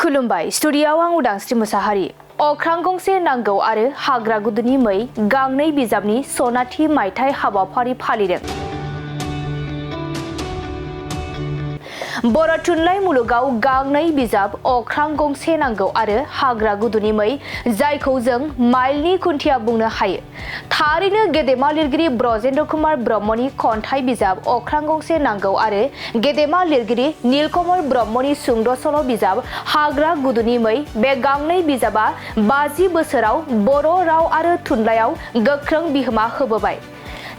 खुलुमबाय स्टुडियाव आं उदांस्रि मुसाहारि अख्रां गंसे नांगौ आरो हाग्रा गुदुनि मै गांनै बिजाबनि सनाथि मायथाइ हाबाफारि फालिदों। बर' थुनलाइ मुलुगाव गांनै बिजाब अख्रां गंसे नांगौ आरो हाग्रा गुदुनि मै जायखौ जों माइलनि खुन्थिया बुंनो हायो। थारैनो गेदेमा लिरगिरि ब्रजेन्द्र कुमार ब्रह्मनि खन्थाइ बिजाब अख्रां गंसे नांगौ आरो गेदेमा लिरगिरि नीलकमल ब्रह्मनि सुंद' सल' बिजाब हाग्रा गुदुनि मै बे गांनै बिजाबा 50 बोसोराव बर' राव आरो थुनलाइयाव गोख्रों बिहोमा होबोबाय।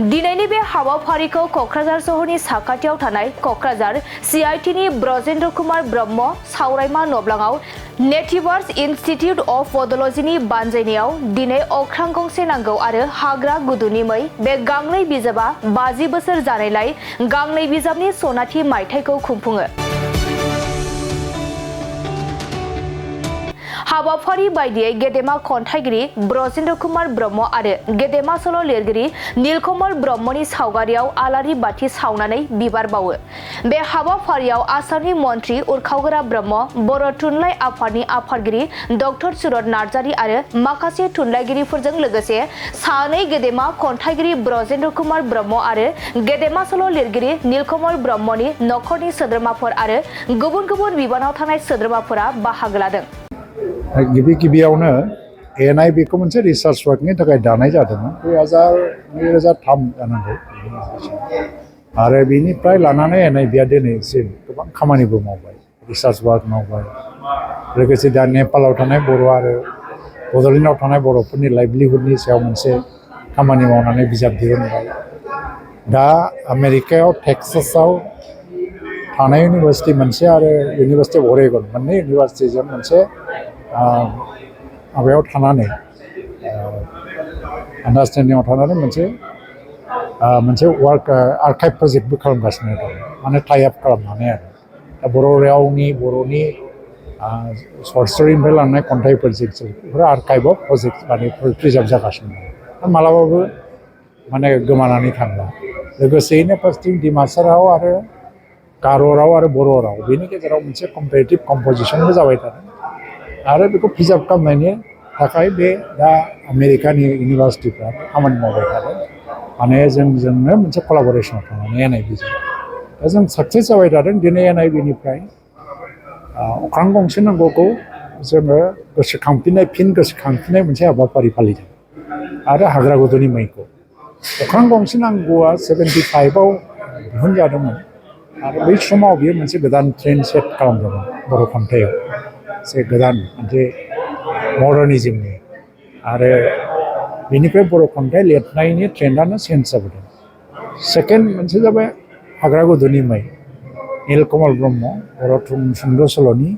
दिनैनि बे हाबाफारिखौ क'क्राझार सहरनि साखाथियाव थानाय क'क्राझार CITनि ब्रजेन्द्र कुमार ब्रह्म सावरायमा नब्लाङाव नेटिभार्स इनस्टिट्युट अफ पड'लजिनि बानजायनायाव दिनै अख्रां गंसे नांगौ आरो हाग्रा गुदुनि मै बे गांनै बिजाबा 50 बोसोर जानायलाय गांनै बिजाबनि सनाथि मायथाइखौ खुंफुङो। हाबाफारि बायदियै गेदेमा खन्थाइगिरि ब्रजेन्द्र कुमार ब्रह्म आरो गेदेमा सल' लिरगिरि नीलकमल ब्रह्मनि सावगारियाव आलारि बाथि सावनानै बिबार बावो। बे हाबाफारियाव आसामनि मन्त्रि उरखावगोरा ब्रह्म, बर' थुनलाइ आफादनि आफादगिरि डक्टर सुरत नार्जारि आरो माखासे थुनलाइगिरिफोरजों लोगोसे सानै गेदेमा खन्थाइगिरि ब्रजेन्द्र कुमार ब्रह्म आरो गेदेमा सल' लिरगिरि नीलकमल ब्रह्मनि नखरनि सोद्रोमाफोर आरो गुबुन गुबुन बिबानाव थानाय सोद्रोमाफोरा बाहागो लादों। गिबियावनो NIB खौ मोनसे रिसार्च वार्कनि थाखाय दानाय जादोंमोन 2003 जानांगौ आरो बिनिफ्राय लानानै NIB आ दिनैसिम गोबां खामानिबो मावबाय, रिसार्च वार्क मावबाय, लोगोसे दा नेपालाव थानाय बर' आरो बड'लेण्डआव थानाय बर'फोरनि लाइभलिहुडनि सायाव मोनसे खामानि मावनानै बिजाब दिहुनबाय। दा आमेरिकायाव टेक्सासआव थानाय इउनिभार्सिटि मोनसे आरो इउनिभार्सिटि अफ अरेगन मोननै इउनिभार्सिटिजों मोनसे माबायाव थानानै आन्डारस्टेन्डिंआव थानानै मोनसे वार्क आर्काइभ प्रजेक्टबो खालामगासिनो दं, माने टाइ आप खालामनानै आरो दा बर' रावनि बर'नि सर्ट स्ट'रिनिफ्राय लानाय खन्थाइफोर बेफोर आर्काइभआव प्रजेक्ट माने प्रिजार्भ जागासिनो दं, मालाबाबो माने गोमानानै थांला। लोगोसेयैनो फार्स्टिं डिमासा राव आरो गार' राव आरो बर' राव बेनि गेजेराव मोनसे कम्पेरेटिभ कम्प'जिसनबो जाबाय थादों आरो बेखौ प्रिजार्भ खालामनायनि थाखाय बे दा आमेरिकानि इउनिभार्सिटिफ्रा खामानि मावबाय थादों, माने जोंनो मोनसे कलाबरेसनाव थांनानै NIB जों दा जों साक्सेस जाबाय थादों। दिनै NIB निफ्राय अख्रां गंसे नांगौखौ जोङो फिन गोसोखांफिननाय मोनसे हाबाफारि फालिदों आरो हाग्रा गुदुनि मैखौ अख्रां गंसे नांगौआ 75आव दिहुनजादोंमोन आरो बै समाव बियो मोनसे गोदान ट्रेन्ड सेट खालामदोंमोन बर' खन्थाइयाव, एसे गोदान मोनसे मडार्निजमनि, आरो बेनिफ्राय बर' खन्थाइ लिरनायनि ट्रेन्डआनो चेन्ज जाबोदों। सेकेन्ड मोनसे जाबाय हाग्रा गुदुनि मै, नीलकमल ब्रह्म बर' सुंद' सल'नि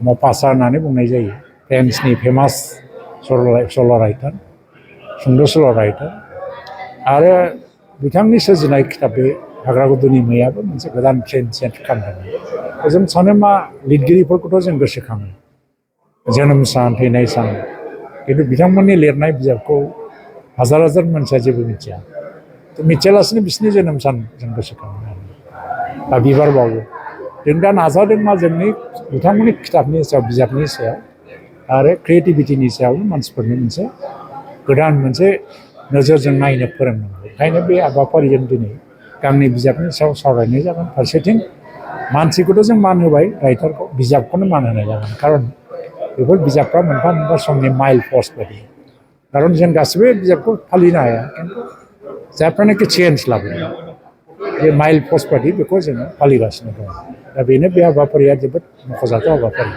मपासा होननानै बुंनाय जायो, फ्रेन्सनि फेमास सल' राइटार, सुंद' सल' राइटार, आरो बिथांनि सोरजिनाय खिताब बे हाग्रा गुदुनि मैयाबो मोनसे गोदान ट्रेन्ड सेट खालामदों। जों सानो मा लिरगिरिफोरखौथ' जों गोसोखाङो, जोनोम सान, थैनाय सान, खिन्थु बिथांमोननि लिरनाय बिजाबखौ हाजार हाजार मानसिया जेबो मिथिया, मिथियालासिनो बिसोरनि जोनोम सान जों गोसोखाङो दा बिबार बावो। जों दा नाजादों मा जोंनि बिथांमोननि खिताबनि सायाव, बिजाबनि सायाव आरो क्रियेटिभिटिनि सायाव मानसिफोरनो मोनसे गोदान मोनसे नोजोरजों नायनो फोरोंनांगौ। ओंखायनो बे हाबाफारिजों दिनै गांनै बिजाबनि सायाव सावरायनाय जागोन। फारसेथिं मानसिखौथ' जों मान होबाय, राइटारखौ, बिजाबखौनो मान होनाय जागोन, खारन बेफोर बिजाबफ्रा मोनफा मोनफा समनि माइल पस्ट बायदि, खारन जों गासिबो बिजाबखौ फालिनो हाया, खिन्थु जायफ्रानाखि चेन्ज लाबोदों बे माइल पस्ट बायदि बेखौ जोङो फालिगासिनो दं। दा बेनो बे हाबाफारिया जोबोद मख'जाथाव हाबाफारि।